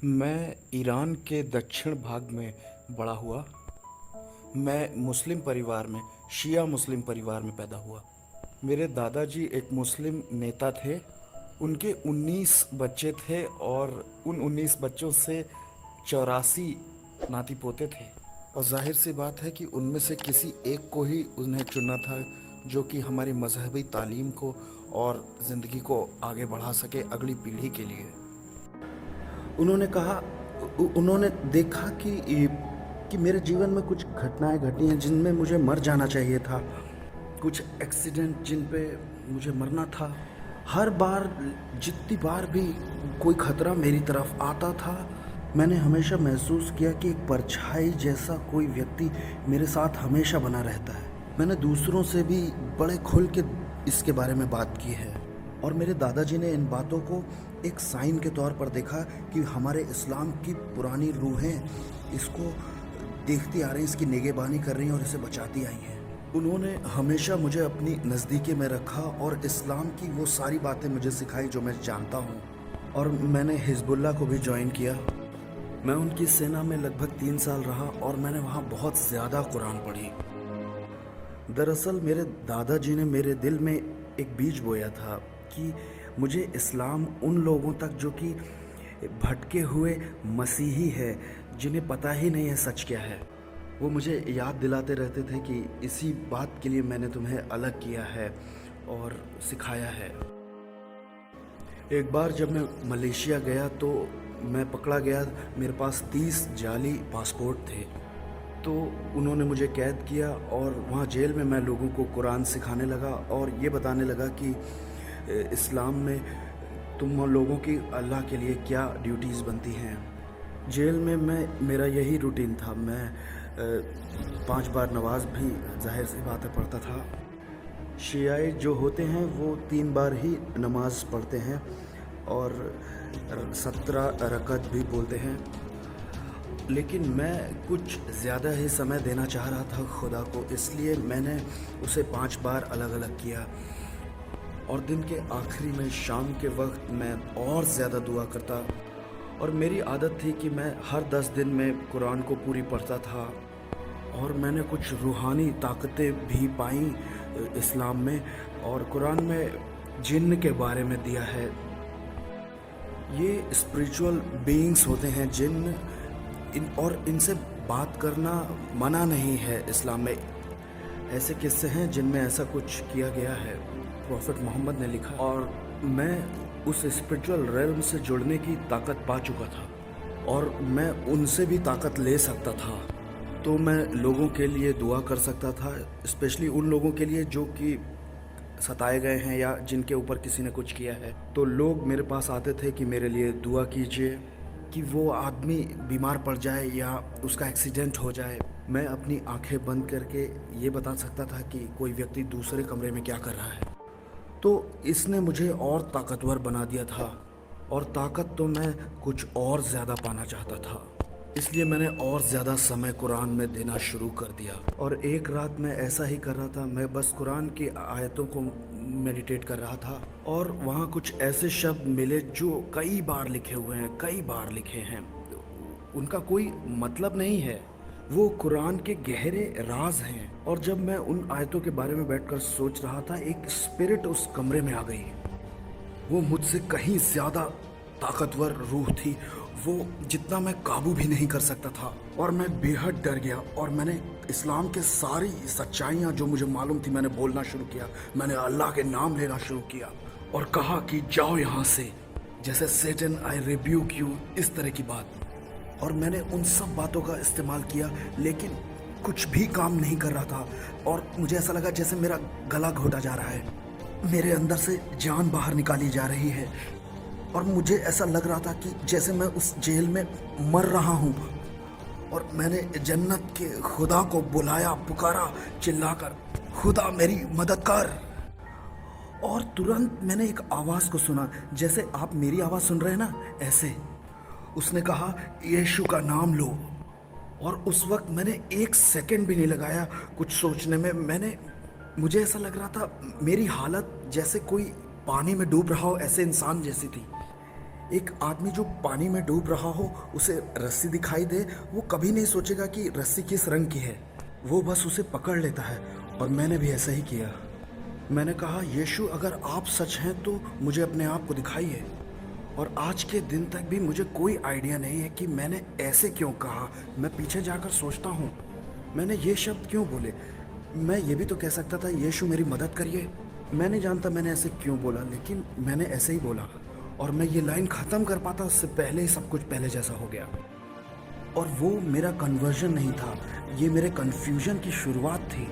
मैं ईरान के दक्षिण भाग में बड़ा हुआ। मैं मुस्लिम परिवार में, शिया मुस्लिम परिवार में पैदा हुआ। मेरे दादाजी एक मुस्लिम नेता थे। उनके 19 बच्चे थे और उन 19 बच्चों से 84 नाती पोते थे। और जाहिर सी बात है कि उनमें से किसी एक को ही उन्हें चुनना था जो कि हमारी मजहबी तालीम को और ज़िंदगी को आगे बढ़ा सके अगली पीढ़ी के लिए। उन्होंने कहा, उन्होंने देखा कि मेरे जीवन में कुछ घटनाएं घटी हैं जिनमें मुझे मर जाना चाहिए था, कुछ एक्सीडेंट जिन पे मुझे मरना था। हर बार, जितनी बार भी कोई खतरा मेरी तरफ आता था, मैंने हमेशा महसूस किया कि एक परछाई जैसा कोई व्यक्ति मेरे साथ हमेशा बना रहता है। मैंने दूसरों से भी बड़े खुल के इसके बारे में बात की है और मेरे दादाजी ने इन बातों को एक साइन के तौर पर देखा कि हमारे इस्लाम की पुरानी रूहें इसको देखती आ रही हैं, इसकी निगहबानी कर रही हैं और इसे बचाती आई हैं। उन्होंने हमेशा मुझे अपनी नज़दीकी में रखा और इस्लाम की वो सारी बातें मुझे सिखाई जो मैं जानता हूँ। और मैंने हिजबुल्लाह को भी ज्वाइन किया। मैं उनकी सेना में लगभग 3 साल रहा और मैंने वहाँ बहुत ज़्यादा कुरान पढ़ी। दरअसल मेरे दादाजी ने मेरे दिल में एक बीज बोया था कि मुझे इस्लाम उन लोगों तक जो कि भटके हुए मसीही है, जिन्हें पता ही नहीं है सच क्या है, वो मुझे याद दिलाते रहते थे कि इसी बात के लिए मैंने तुम्हें अलग किया है और सिखाया है। एक बार जब मैं मलेशिया गया तो मैं पकड़ा गया। मेरे पास 30 जाली पासपोर्ट थे। तो उन्होंने मुझे कैद किया और वहाँ जेल में मैं लोगों को कुरान सिखाने लगा और ये बताने लगा कि इस्लाम में तुम लोगों की अल्लाह के लिए क्या ड्यूटीज़ बनती हैं। जेल में मेरा यही रूटीन था। मैं 5 बार नमाज भी जाहिर सी बात है पढ़ता था। शियाई जो होते हैं वो 3 बार ही नमाज पढ़ते हैं और 17 रकत भी बोलते हैं। लेकिन मैं कुछ ज़्यादा ही समय देना चाह रहा था खुदा को, इसलिए मैंने उसे 5 बार अलग अलग किया। और दिन के आखिरी में शाम के वक्त मैं और ज़्यादा दुआ करता। और मेरी आदत थी कि मैं हर 10 दिन में कुरान को पूरी पढ़ता था। और मैंने कुछ रूहानी ताकतें भी पाई इस्लाम में। और कुरान में जिन्न के बारे में दिया है। ये स्पिरिचुअल बीइंग्स होते हैं जिन्न, और इनसे बात करना मना नहीं है इस्लाम में। ऐसे किस्से हैं जिनमें ऐसा कुछ किया गया है, प्रॉफिट मोहम्मद ने लिखा। और मैं उस स्पिरिचुअल रेल्म से जुड़ने की ताकत पा चुका था और मैं उनसे भी ताकत ले सकता था। तो मैं लोगों के लिए दुआ कर सकता था, स्पेशली उन लोगों के लिए जो कि सताए गए हैं या जिनके ऊपर किसी ने कुछ किया है। तो लोग मेरे पास आते थे कि मेरे लिए दुआ कीजिए कि वो आदमी बीमार पड़ जाए या उसका एक्सीडेंट हो जाए। मैं अपनी आंखें बंद करके ये बता सकता था कि कोई व्यक्ति दूसरे कमरे में क्या कर रहा है। तो इसने मुझे और ताकतवर बना दिया था और ताकत तो मैं कुछ और ज़्यादा पाना चाहता था। इसलिए मैंने और ज़्यादा समय कुरान में देना शुरू कर दिया। और एक रात मैं ऐसा ही कर रहा था। मैं बस कुरान की आयतों को मेडिटेट कर रहा था और वहाँ कुछ ऐसे शब्द मिले जो कई बार लिखे हुए हैं, कई बार लिखे हैं। उनका कोई मतलब नहीं है, वो कुरान के गहरे राज हैं। और जब मैं उन आयतों के बारे में बैठकर सोच रहा था, एक स्पिरिट उस कमरे में आ गई। वो मुझसे कहीं ज़्यादा ताकतवर रूह थी, वो जितना मैं काबू भी नहीं कर सकता था। और मैं बेहद डर गया और मैंने इस्लाम के सारी सच्चाइयाँ जो मुझे मालूम थी मैंने बोलना शुरू किया। मैंने अल्लाह के नाम लेना शुरू किया और कहा कि जाओ यहाँ से, जैसे सेटन आई रिब्यूक यू, इस तरह की बात। और मैंने उन सब बातों का इस्तेमाल किया, लेकिन कुछ भी काम नहीं कर रहा था। और मुझे ऐसा लगा जैसे मेरा गला घोटा जा रहा है, मेरे अंदर से जान बाहर निकाली जा रही है। और मुझे ऐसा लग रहा था कि जैसे मैं उस जेल में मर रहा हूँ। और मैंने जन्नत के खुदा को बुलाया, पुकारा चिल्लाकर, खुदा मेरी मदद कर। और तुरंत मैंने एक आवाज़ को सुना, जैसे आप मेरी आवाज़ सुन रहे हैं ना, ऐसे। उसने कहा, यीशु का नाम लो। और उस वक्त मैंने 1 सेकंड भी नहीं लगाया कुछ सोचने में। मुझे ऐसा लग रहा था मेरी हालत जैसे कोई पानी में डूब रहा हो, ऐसे इंसान जैसी थी। एक आदमी जो पानी में डूब रहा हो, उसे रस्सी दिखाई दे, वो कभी नहीं सोचेगा कि रस्सी किस रंग की है, वो बस उसे पकड़ लेता है। और मैंने भी ऐसा ही किया। मैंने कहा, यीशु अगर आप सच हैं तो मुझे अपने आप को दिखाइए। और आज के दिन तक भी मुझे कोई आइडिया नहीं है कि मैंने ऐसे क्यों कहा। मैं पीछे जाकर सोचता हूँ, मैंने ये शब्द क्यों बोले। मैं ये भी तो कह सकता था, यीशु मेरी मदद करिए। मैं नहीं जानता मैंने ऐसे क्यों बोला, लेकिन मैंने ऐसे ही बोला। और मैं ये लाइन ख़त्म कर पाता उससे पहले ही सब कुछ पहले जैसा हो गया। और वो मेरा कन्वर्जन नहीं था, ये मेरे कन्फ्यूजन की शुरुआत थी।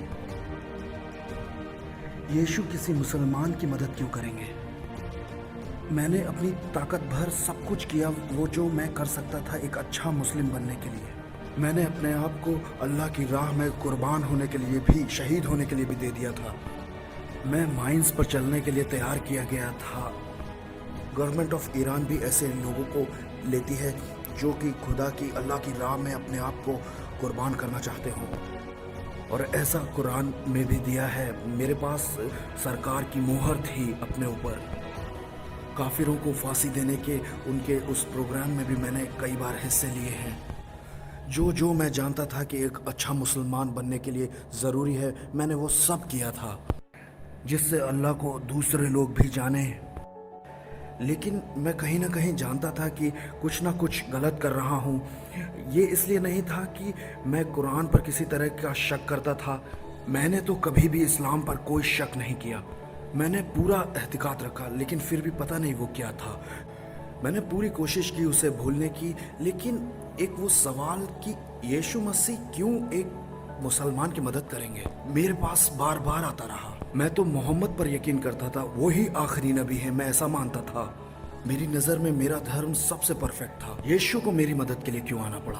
यीशु किसी मुसलमान की मदद क्यों करेंगे? मैंने अपनी ताकत भर सब कुछ किया वो जो मैं कर सकता था एक अच्छा मुस्लिम बनने के लिए। मैंने अपने आप को अल्लाह की राह में कुर्बान होने के लिए भी, शहीद होने के लिए भी दे दिया था। मैं माइंस पर चलने के लिए तैयार किया गया था। गवर्नमेंट ऑफ ईरान भी ऐसे लोगों को लेती है जो कि खुदा की, अल्लाह की राह में अपने आप को कुर्बान करना चाहते हों। और ऐसा कुरान में भी दिया है। मेरे पास सरकार की मोहर थी अपने ऊपर। काफिरों को फांसी देने के उनके उस प्रोग्राम में भी मैंने कई बार हिस्से लिए हैं। जो मैं जानता था कि एक अच्छा मुसलमान बनने के लिए ज़रूरी है, मैंने वो सब किया था, जिससे अल्लाह को दूसरे लोग भी जाने। लेकिन मैं कहीं ना कहीं जानता था कि कुछ ना कुछ गलत कर रहा हूँ। ये इसलिए नहीं था कि मैं कुरान पर किसी तरह का शक करता था। मैंने तो कभी भी इस्लाम पर कोई शक नहीं किया। मैंने पूरा एहतिकाद रखा, लेकिन फिर भी पता नहीं वो क्या था। मैंने पूरी कोशिश की उसे भूलने की, लेकिन एक वो सवाल कि यीशु मसीह क्यों एक मुसलमान की मदद करेंगे, मेरे पास बार बार आता रहा। मैं तो मोहम्मद पर यकीन करता था, वो ही आखिरी नबी है, मैं ऐसा मानता था। मेरी नज़र में मेरा धर्म सबसे परफेक्ट था। यीशु को मेरी मदद के लिए क्यों आना पड़ा?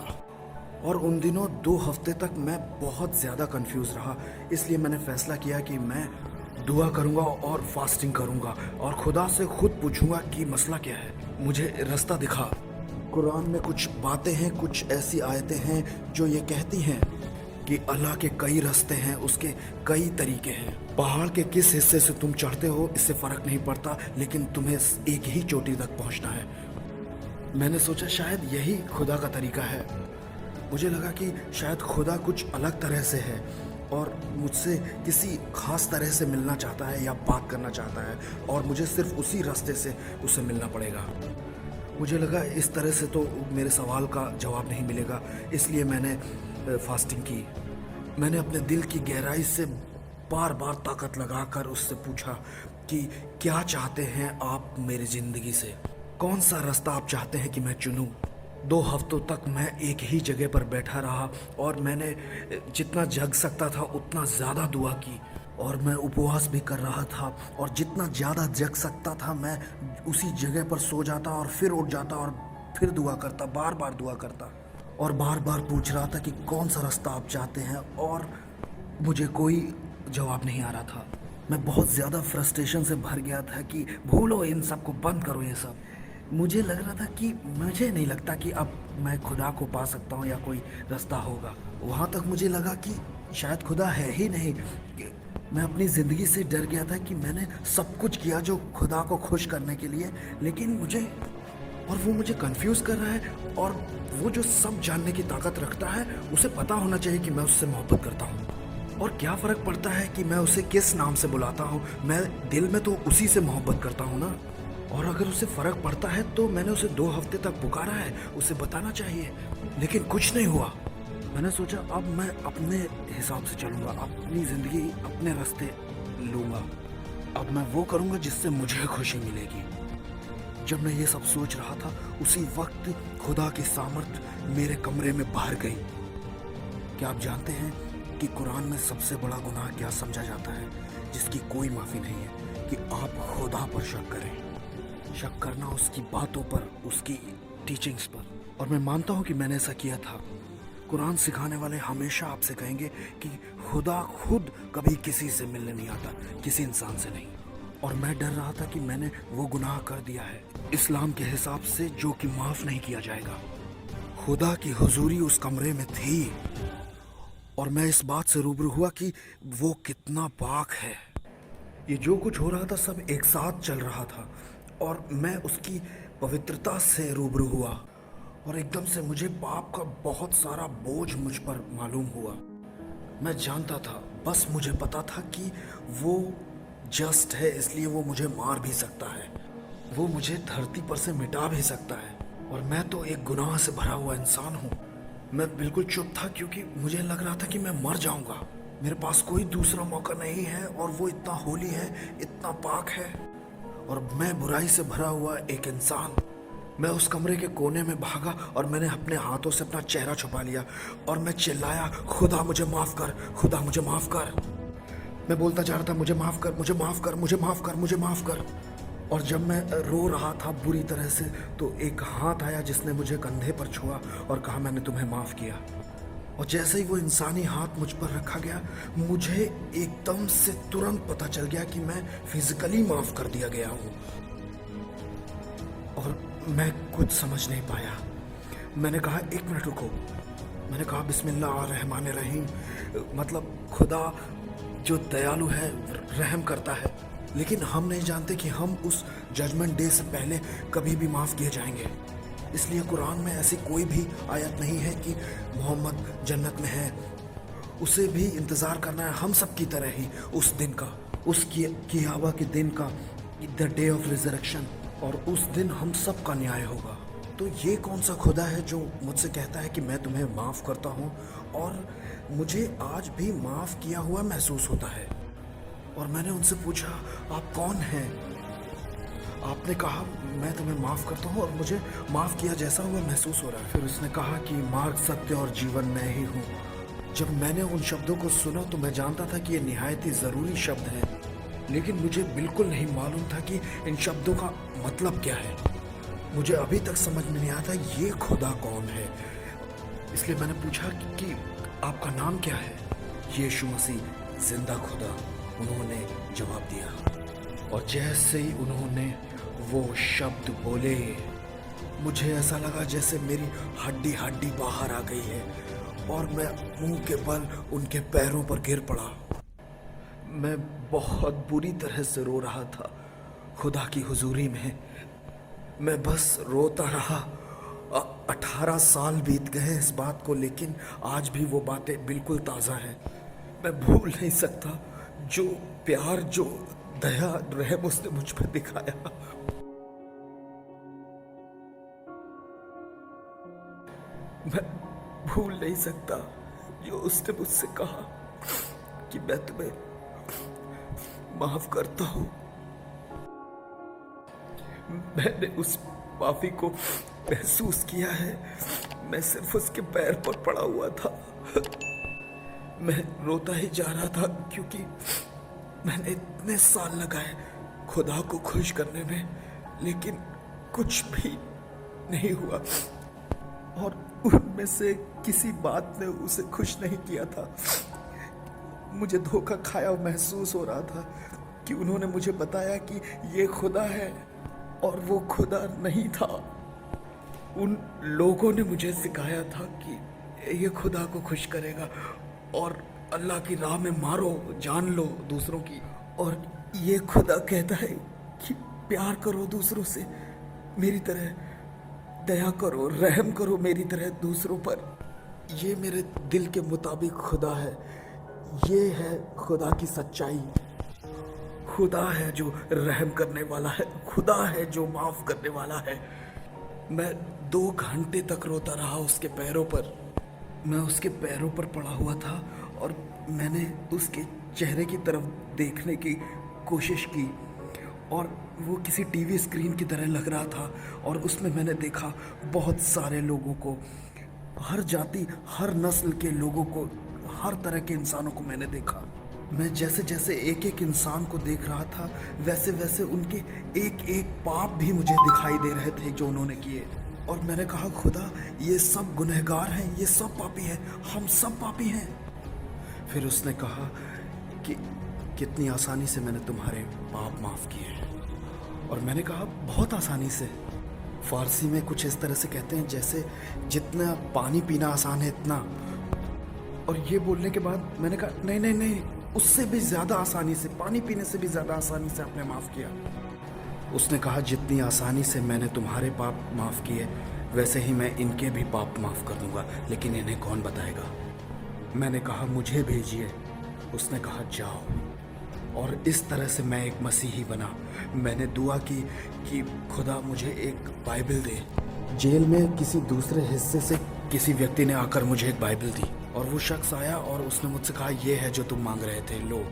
और उन दिनों 2 हफ्ते तक मैं बहुत ज़्यादा कंफ्यूज रहा। इसलिए मैंने फैसला किया कि मैं दुआ करूंगा और फास्टिंग करूंगा और खुदा से खुद पूछूंगा कि मसला क्या है, मुझे रास्ता दिखा। कुरान में कुछ बातें हैं, कुछ ऐसी आयतें हैं जो ये कहती हैं कि अल्लाह के कई रास्ते हैं, उसके कई तरीके हैं। पहाड़ के किस हिस्से से तुम चढ़ते हो इससे फ़र्क नहीं पड़ता, लेकिन तुम्हें एक ही चोटी तक पहुंचना है। मैंने सोचा शायद यही खुदा का तरीका है। मुझे लगा कि शायद खुदा कुछ अलग तरह से है और मुझसे किसी खास तरह से मिलना चाहता है या बात करना चाहता है, और मुझे सिर्फ उसी रास्ते से उससे मिलना पड़ेगा। मुझे लगा इस तरह से तो मेरे सवाल का जवाब नहीं मिलेगा, इसलिए मैंने फास्टिंग की। मैंने अपने दिल की गहराई से बार बार ताकत लगाकर उससे पूछा कि क्या चाहते हैं आप मेरी ज़िंदगी से, कौन सा रास्ता आप चाहते हैं कि मैं चुनूं। 2 हफ्तों तक मैं एक ही जगह पर बैठा रहा और मैंने जितना जग सकता था उतना ज़्यादा दुआ की, और मैं उपवास भी कर रहा था। और जितना ज़्यादा जग सकता था मैं उसी जगह पर सो जाता और फिर उठ जाता और फिर दुआ करता, बार बार दुआ करता और बार बार पूछ रहा था कि कौन सा रास्ता आप चाहते हैं, और मुझे कोई जवाब नहीं आ रहा था। मैं बहुत ज़्यादा फ्रस्ट्रेशन से भर गया था कि भूलो इन सब को, बंद करो ये सब। मुझे लग रहा था कि मुझे नहीं लगता कि अब मैं खुदा को पा सकता हूँ या कोई रास्ता होगा। वहाँ तक मुझे लगा कि शायद खुदा है ही नहीं। मैं अपनी ज़िंदगी से डर गया था कि मैंने सब कुछ किया जो खुदा को खुश करने के लिए, लेकिन वो मुझे कंफ्यूज कर रहा है। और वो जो सब जानने की ताकत रखता है, उसे पता होना चाहिए कि मैं उससे मोहब्बत करता हूँ। और क्या फ़र्क पड़ता है कि मैं उसे किस नाम से बुलाता हूँ, मैं दिल में तो उसी से मोहब्बत करता हूँ ना। और अगर उसे फ़र्क पड़ता है तो मैंने उसे 2 हफ्ते तक पुकारा है, उसे बताना चाहिए, लेकिन कुछ नहीं हुआ। मैंने सोचा अब मैं अपने हिसाब से चलूँगा, अपनी ज़िंदगी अपने रास्ते लूँगा। अब मैं वो करूँगा जिससे मुझे खुशी मिलेगी। जब मैं ये सब सोच रहा था, उसी वक्त खुदा की सामर्थ मेरे कमरे में बाहर गई। क्या आप जानते हैं कि कुरान में सबसे बड़ा गुनाह क्या समझा जाता है, जिसकी कोई माफ़ी नहीं है, कि आप खुदा पर शक करें। शक करना उसकी बातों पर, उसकी टीचिंग्स पर। और मैं मानता हूँ कि मैंने ऐसा किया था। कुरान सिखाने वाले हमेशा आपसे कहेंगे कि खुदा खुद कभी किसी से मिलने नहीं आता, किसी इंसान से नहीं। और मैं डर रहा था कि मैंने वो गुनाह कर दिया है इस्लाम के हिसाब से, जो कि माफ़ नहीं किया जाएगा। खुदा की हुजूरी उस कमरे में थी और मैं इस बात से रूबरू हुआ कि वो कितना पाक है। ये जो कुछ हो रहा था सब एक साथ चल रहा था और मैं उसकी पवित्रता से रूबरू हुआ और एकदम से मुझे पाप का बहुत सारा बोझ मुझ पर मालूम हुआ। मैं जानता था, बस मुझे पता था कि वो जस्ट है, इसलिए वो मुझे मार भी सकता है, वो मुझे धरती पर से मिटा भी सकता है। और मैं तो एक गुनाह से भरा हुआ इंसान हूँ। मैं बिल्कुल चुप था क्योंकि मुझे लग रहा था कि मैं मर जाऊंगा। मेरे पास कोई दूसरा मौका नहीं है और वो इतना होली है, इतना पाक है, और मैं बुराई से भरा हुआ एक इंसान। मैं उस कमरे के कोने में भागा और मैंने अपने हाथों से अपना चेहरा छुपा लिया और मैं चिल्लाया, खुदा मुझे माफ कर, खुदा मुझे माफ कर। मैं बोलता जा रहा था, मुझे माफ कर, मुझे माफ कर, मुझे माफ कर, मुझे माफ कर। और जब मैं रो रहा था बुरी तरह से, तो एक हाथ आया जिसने मुझे कंधे पर छुआ और कहा, मैंने तुम्हें माफ किया। और जैसे ही वो इंसानी हाथ मुझ पर रखा गया, मुझे एकदम से तुरंत पता चल गया कि मैं फिजिकली माफ कर दिया गया हूँ। और मैं कुछ समझ नहीं पाया। मैंने कहा, एक मिनट रुको। मैंने कहा, बिस्मिल्लाहिर्रहमानिर्रहीम, मतलब खुदा जो दयालु है, रहम करता है, लेकिन हम नहीं जानते कि हम उस जजमेंट डे से पहले कभी भी माफ़ किए जाएंगे। इसलिए कुरान में ऐसी कोई भी आयत नहीं है कि मोहम्मद जन्नत में है। उसे भी इंतज़ार करना है हम सब की तरह ही उस दिन का, उस कियामा के दिन का, द डे ऑफ रिजरेक्शन। और उस दिन हम सब का न्याय होगा। तो ये कौन सा खुदा है जो मुझसे कहता है कि मैं तुम्हें माफ़ करता हूँ और मुझे आज भी माफ़ किया हुआ महसूस होता है। और मैंने उनसे पूछा, आप कौन हैं? आपने कहा, मैं तुम्हें माफ़ करता हूँ और मुझे माफ़ किया जैसा हुआ महसूस हो रहा है। फिर उसने कहा कि मार्ग, सत्य और जीवन मैं ही हूँ। जब मैंने उन शब्दों को सुना तो मैं जानता था कि ये निहायत ही ज़रूरी शब्द हैं, लेकिन मुझे बिल्कुल नहीं मालूम था कि इन शब्दों का मतलब क्या है। मुझे अभी तक समझ में नहीं आता ये खुदा कौन है। इसलिए मैंने पूछा कि आपका नाम क्या है? यीशु मसीह, जिंदा खुदा, उन्होंने जवाब दिया। और जैसे ही उन्होंने वो शब्द बोले, मुझे ऐसा लगा जैसे मेरी हड्डी हड्डी बाहर आ गई है और मैं मुंह के बल उनके पैरों पर गिर पड़ा। मैं बहुत बुरी तरह से रो रहा था खुदा की हुजूरी में। मैं बस रोता रहा। 18 साल बीत गए इस बात को, लेकिन आज भी वो बातें बिल्कुल ताज़ा हैं। मैं भूल नहीं सकता जो प्यार, जो दया, रहम उसने मुझ पर दिखाया। मैं भूल नहीं सकता जो उसने मुझसे कहा कि मैं तुम्हें माफ करता हूं। मैंने उस माफी को महसूस किया है। मैं सिर्फ उसके पैर पर पड़ा हुआ था। मैं रोता ही जा रहा था क्योंकि मैंने इतने साल लगाए खुदा को खुश करने में, लेकिन कुछ भी नहीं हुआ और उनमें से किसी बात ने उसे खुश नहीं किया था। मुझे धोखा खाया महसूस हो रहा था कि उन्होंने मुझे बताया कि ये खुदा है और वो खुदा नहीं था। उन लोगों ने मुझे सिखाया था कि ये खुदा को खुश करेगा और अल्लाह की राह में मारो, जान लो दूसरों की, और ये खुदा कहता है कि प्यार करो दूसरों से, मेरी तरह दया करो, रहम करो मेरी तरह दूसरों पर। ये मेरे दिल के मुताबिक खुदा है। ये है खुदा की सच्चाई। खुदा है जो रहम करने वाला है, खुदा है जो माफ़ करने वाला है। मैं 2 घंटे तक रोता रहा उसके पैरों पर। मैं उसके पैरों पर पड़ा हुआ था और मैंने उसके चेहरे की तरफ देखने की कोशिश की और वो किसी टीवी स्क्रीन की तरह लग रहा था। और उसमें मैंने देखा बहुत सारे लोगों को, हर जाति, हर नस्ल के लोगों को, हर तरह के इंसानों को मैंने देखा। मैं जैसे जैसे एक एक इंसान को देख रहा था, वैसे वैसे उनके एक एक पाप भी मुझे दिखाई दे रहे थे जो उन्होंने किए। और मैंने कहा, खुदा ये सब गुनहगार हैं, ये सब पापी हैं, हम सब पापी हैं। फिर उसने कहा कि कितनी आसानी से मैंने तुम्हारे पाप माफ़ किए हैं। और मैंने कहा, बहुत आसानी से। फारसी में कुछ इस तरह से कहते हैं जैसे जितना पानी पीना आसान है इतना। और ये बोलने के बाद मैंने कहा, नहीं नहीं नहीं, उससे भी ज़्यादा आसानी से, पानी पीने से भी ज़्यादा आसानी से आपने माफ़ किया। उसने कहा, जितनी आसानी से मैंने तुम्हारे पाप माफ़ किए वैसे ही मैं इनके भी पाप माफ़ कर दूंगा, लेकिन इन्हें कौन बताएगा। मैंने कहा, मुझे भेजिए। उसने कहा, जाओ। और इस तरह से मैं एक मसीही बना। मैंने दुआ की कि खुदा मुझे एक बाइबल दे। जेल में किसी दूसरे हिस्से से किसी व्यक्ति ने आकर मुझे एक बाइबल दी और वो शख्स आया और उसने मुझसे कहा, ये है जो तुम मांग रहे थे, लो।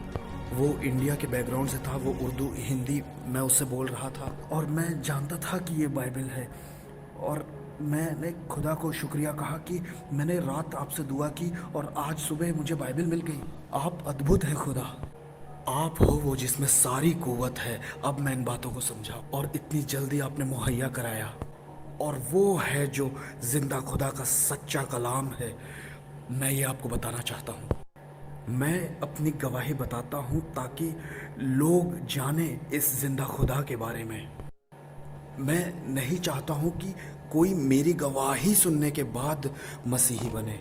वो इंडिया के बैकग्राउंड से था, वो उर्दू हिंदी मैं उससे बोल रहा था और मैं जानता था कि ये बाइबल है। और मैंने खुदा को शुक्रिया कहा कि मैंने रात आपसे दुआ की और आज सुबह मुझे बाइबल मिल गई। आप अद्भुत है खुदा, आप हो वो जिसमें सारी कुव्वत है। अब मैं इन बातों को समझा और इतनी जल्दी आपने मुहैया कराया। और वो है जो जिंदा खुदा का सच्चा कलाम है। मैं ये आपको बताना चाहता हूँ। मैं अपनी गवाही बताता हूँ ताकि लोग जाने इस जिंदा खुदा के बारे में। मैं नहीं चाहता हूँ कि कोई मेरी गवाही सुनने के बाद मसीही बने।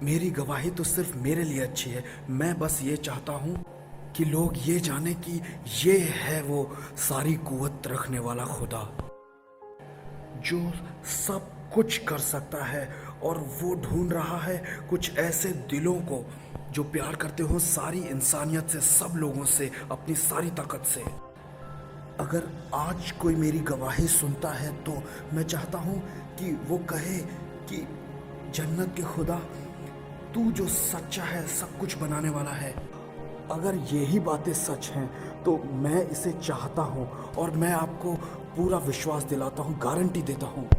मेरी गवाही तो सिर्फ मेरे लिए अच्छी है। मैं बस ये चाहता हूँ कि लोग ये जाने कि ये है वो सारी कुव्वत रखने वाला खुदा जो सब कुछ कर सकता है। और वो ढूंढ रहा है कुछ ऐसे दिलों को जो प्यार करते हो सारी इंसानियत से, सब लोगों से, अपनी सारी ताकत से। अगर आज कोई मेरी गवाही सुनता है तो मैं चाहता हूँ कि वो कहे कि जन्नत के खुदा, तू जो सच्चा है, सब कुछ बनाने वाला है। अगर यही बातें सच हैं तो मैं इसे चाहता हूँ और मैं आपको पूरा विश्वास दिलाता हूँ, गारंटी देता हूँ।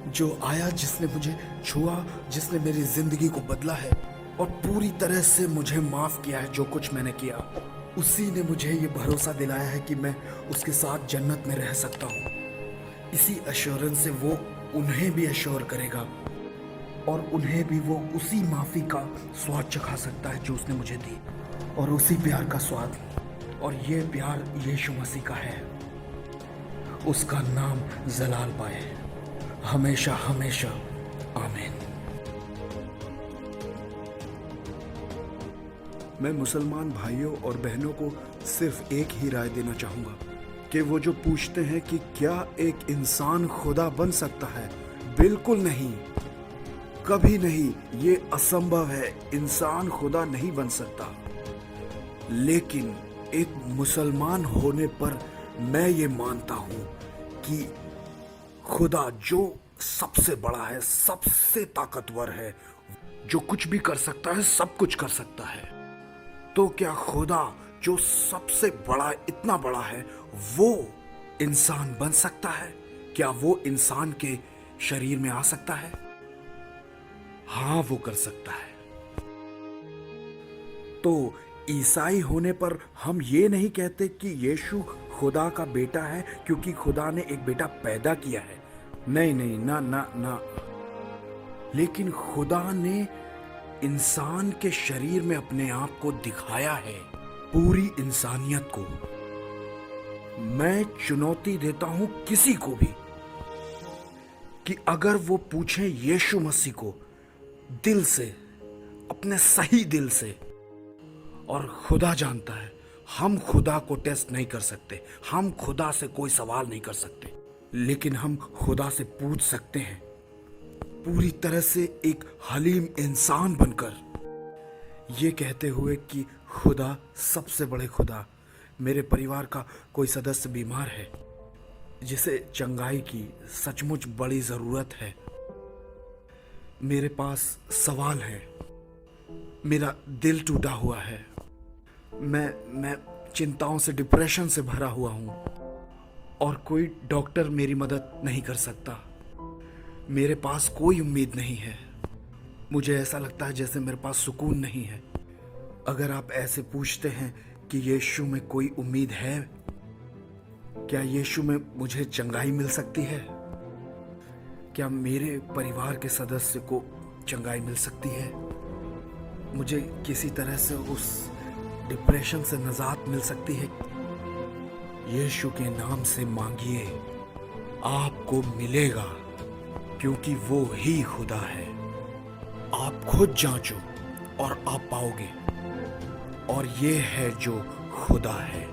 जो आया, जिसने मुझे छुआ, जिसने मेरी जिंदगी को बदला है और पूरी तरह से मुझे माफ किया है जो कुछ मैंने किया, उसी ने मुझे ये भरोसा दिलाया है कि मैं उसके साथ जन्नत में रह सकता हूँ। इसी एश्योरेंस से वो उन्हें भी एश्योर करेगा और उन्हें भी वो उसी माफ़ी का स्वाद चखा सकता है जो उसने मुझे दी, और उसी प्यार का स्वाद। और ये प्यार यीशु मसीह का है। उसका नाम जलाल पाए हमेशा हमेशा। आमीन। मैं मुसलमान भाइयों और बहनों को सिर्फ एक ही राय देना चाहूँगा कि वो जो पूछते हैं कि क्या एक इंसान खुदा बन सकता है, बिल्कुल नहीं, कभी नहीं। ये असंभव है। इंसान खुदा नहीं बन सकता। लेकिन एक मुसलमान होने पर मैं ये मानता हूँ कि खुदा जो सबसे बड़ा है, सबसे ताकतवर है, जो कुछ भी कर सकता है, सब कुछ कर सकता है, तो क्या खुदा जो सबसे बड़ा, इतना बड़ा है, वो इंसान बन सकता है? क्या वो इंसान के शरीर में आ सकता है? हाँ, वो कर सकता है। तो ईसाई होने पर हम ये नहीं कहते कि यीशु खुदा का बेटा है क्योंकि खुदा ने एक बेटा पैदा किया है। नहीं नहीं, ना ना ना। लेकिन खुदा ने इंसान के शरीर में अपने आप को दिखाया है, पूरी इंसानियत को। मैं चुनौती देता हूं किसी को भी कि अगर वो पूछे यीशु मसीह को दिल से, अपने सही दिल से, और खुदा जानता है हम खुदा को टेस्ट नहीं कर सकते, हम खुदा से कोई सवाल नहीं कर सकते, लेकिन हम खुदा से पूछ सकते हैं पूरी तरह से एक हलीम इंसान बनकर, ये कहते हुए कि खुदा, सबसे बड़े खुदा, मेरे परिवार का कोई सदस्य बीमार है जिसे चंगाई की सचमुच बड़ी ज़रूरत है। मेरे पास सवाल है, मेरा दिल टूटा हुआ है, मैं चिंताओं से, डिप्रेशन से भरा हुआ हूँ और कोई डॉक्टर मेरी मदद नहीं कर सकता। मेरे पास कोई उम्मीद नहीं है। मुझे ऐसा लगता है जैसे मेरे पास सुकून नहीं है। अगर आप ऐसे पूछते हैं कि यीशु में कोई उम्मीद है, क्या यीशु में मुझे चंगाई मिल सकती है, क्या मेरे परिवार के सदस्य को चंगाई मिल सकती है, मुझे किसी तरह से उस डिप्रेशन से निजात मिल सकती है, यीशु के नाम से मांगिए, आपको मिलेगा, क्योंकि वो ही खुदा है। आप खुद जांचो और आप पाओगे, और ये है जो खुदा है।